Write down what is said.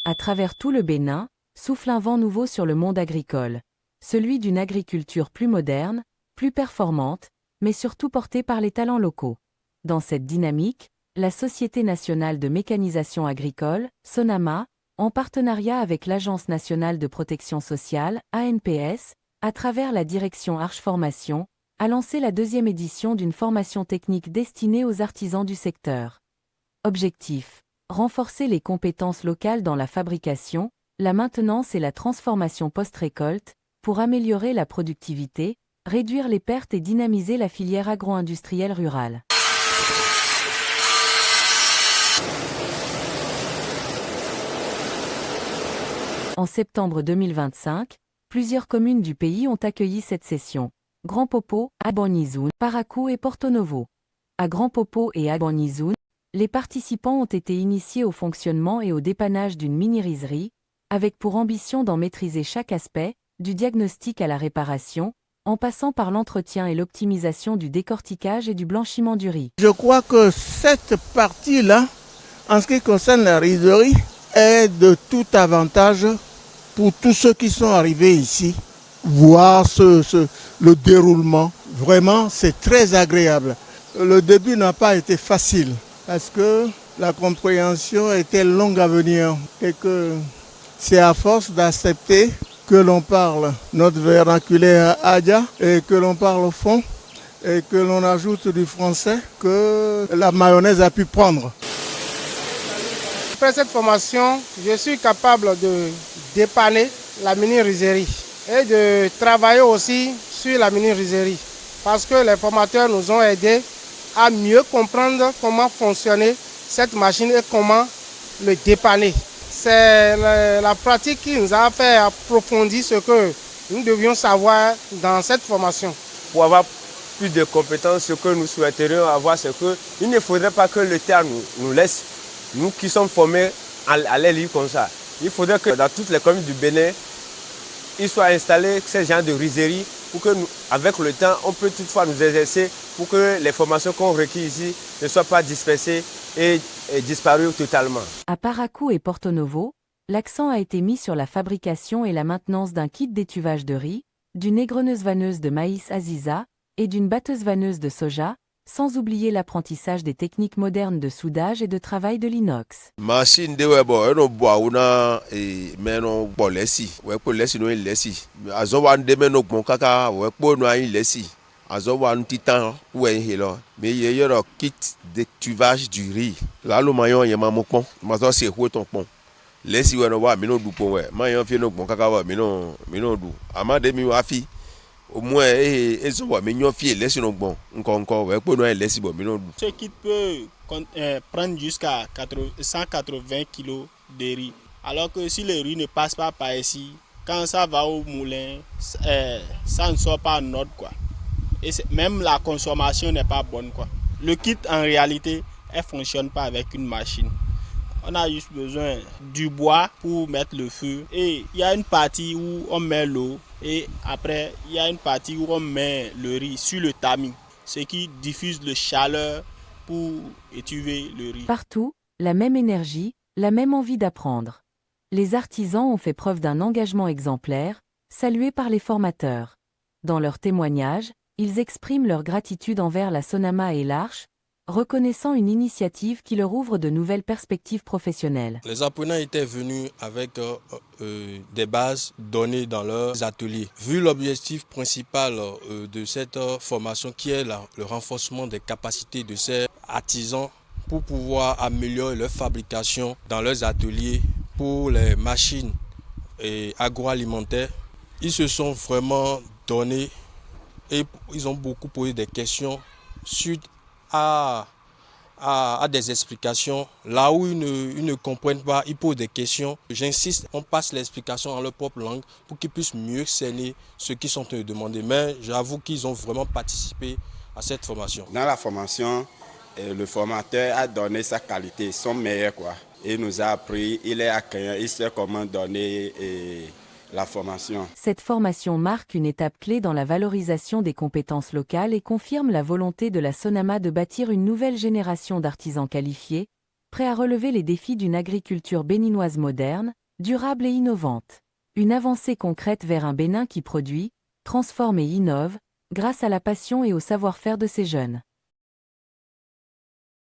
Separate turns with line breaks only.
À travers tout le Bénin, souffle un vent nouveau sur le monde agricole. Celui d'une agriculture plus moderne, plus performante, mais surtout portée par les talents locaux. Dans cette dynamique, la Société nationale de mécanisation agricole, SONAMA, en partenariat avec l'Agence nationale de protection sociale, ANPS, à travers la direction Arche Formation, a lancé la deuxième édition d'une formation technique destinée aux artisans du secteur. Objectif: renforcer les compétences locales dans la fabrication, la maintenance et la transformation post-récolte, pour améliorer la productivité, réduire les pertes et dynamiser la filière agro-industrielle rurale. En septembre 2025, plusieurs communes du pays ont accueilli cette session. Grand Popo, Abonizoun, Parakou et Porto Novo. À Grand Popo et Abonizoun, les participants ont été initiés au fonctionnement et au dépannage d'une mini-rizerie, avec pour ambition d'en maîtriser chaque aspect, du diagnostic à la réparation, en passant par l'entretien et l'optimisation du décortiquage et du blanchiment du riz.
Je crois que cette partie-là, en ce qui concerne la rizerie, est de tout avantage pour tous ceux qui sont arrivés ici. Voir le déroulement, vraiment c'est très agréable. Le début n'a pas été facile parce que la compréhension était longue à venir et que c'est à force d'accepter que l'on parle notre vernaculaire Adja et que l'on parle au fond et que l'on ajoute du français que la mayonnaise a pu prendre.
Après cette formation, je suis capable de dépanner la mini-rizerie et de travailler aussi sur la mini-rizerie parce que les formateurs nous ont aidés à mieux comprendre comment fonctionnait cette machine et comment le dépanner. C'est la pratique qui nous a fait approfondir ce que nous devions savoir dans cette formation.
Pour avoir plus de compétences, ce que nous souhaiterions avoir, c'est qu'il ne faudrait pas que le terre nous laisse, nous qui sommes formés à les livres comme ça. Il faudrait que dans toutes les communes du Bénin, il soit installé ce genre de rizerie pour que nous, avec le temps, on peut toutefois nous exercer pour que les formations qu'on requiert ici ne soient pas dispersées et disparues totalement.
À Parakou et Porto Novo, l'accent a été mis sur la fabrication et la maintenance d'un kit d'étuvage de riz, d'une égreneuse-vanneuse de maïs Aziza et d'une batteuse-vanneuse de soja, sans oublier l'apprentissage des techniques modernes de soudage et de travail de l'inox.
Machine de webo eno boa una meno bolesi we po lesi no lesi azo wan de meno gbon kaka we po no ayin lesi azo wan titan we helo me ye yoro kit d'étuvage du riz la lo mayon ye mamopon mazo se ho ton pon lesi we no wa mi no du pon we mayon fi no gbon kaka wa mi no du amade mi wa fi au moins ils ont mis une fille laisse nos bon encore ouais pour nous laisse bon mais non.
Ce kit peut prendre jusqu'à 180 kg de riz alors que si le riz ne passe pas par ici quand ça va au moulin ça ne sort pas en ordre quoi et même la consommation n'est pas bonne quoi. Le kit en réalité elle fonctionne pas avec une machine. On a juste besoin du bois pour mettre le feu et il y a une partie où on met l'eau et après il y a une partie où on met le riz sur le tamis, ce qui diffuse la chaleur pour étuver le riz.
Partout, la même énergie, la même envie d'apprendre. Les artisans ont fait preuve d'un engagement exemplaire, salué par les formateurs. Dans leurs témoignages, ils expriment leur gratitude envers la SONAMA et l'Arche, reconnaissant une initiative qui leur ouvre de nouvelles perspectives professionnelles.
Les apprenants étaient venus avec des bases données dans leurs ateliers. Vu l'objectif principal de cette formation qui est le renforcement des capacités de ces artisans pour pouvoir améliorer leur fabrication dans leurs ateliers pour les machines agroalimentaires, ils se sont vraiment donnés et ils ont beaucoup posé des questions suite à des explications. Là où ils ne comprennent pas, ils posent des questions. J'insiste, on passe l'explication en leur propre langue pour qu'ils puissent mieux cerner ce qu'ils sont demandés. Mais j'avoue qu'ils ont vraiment participé à cette formation.
Dans la formation, le formateur a donné sa qualité, son meilleur quoi. Il nous a appris, il est accueillant, il sait comment donner la formation.
Cette formation marque une étape clé dans la valorisation des compétences locales et confirme la volonté de la SONAMA de bâtir une nouvelle génération d'artisans qualifiés, prêts à relever les défis d'une agriculture béninoise moderne, durable et innovante. Une avancée concrète vers un Bénin qui produit, transforme et innove, grâce à la passion et au savoir-faire de ces jeunes.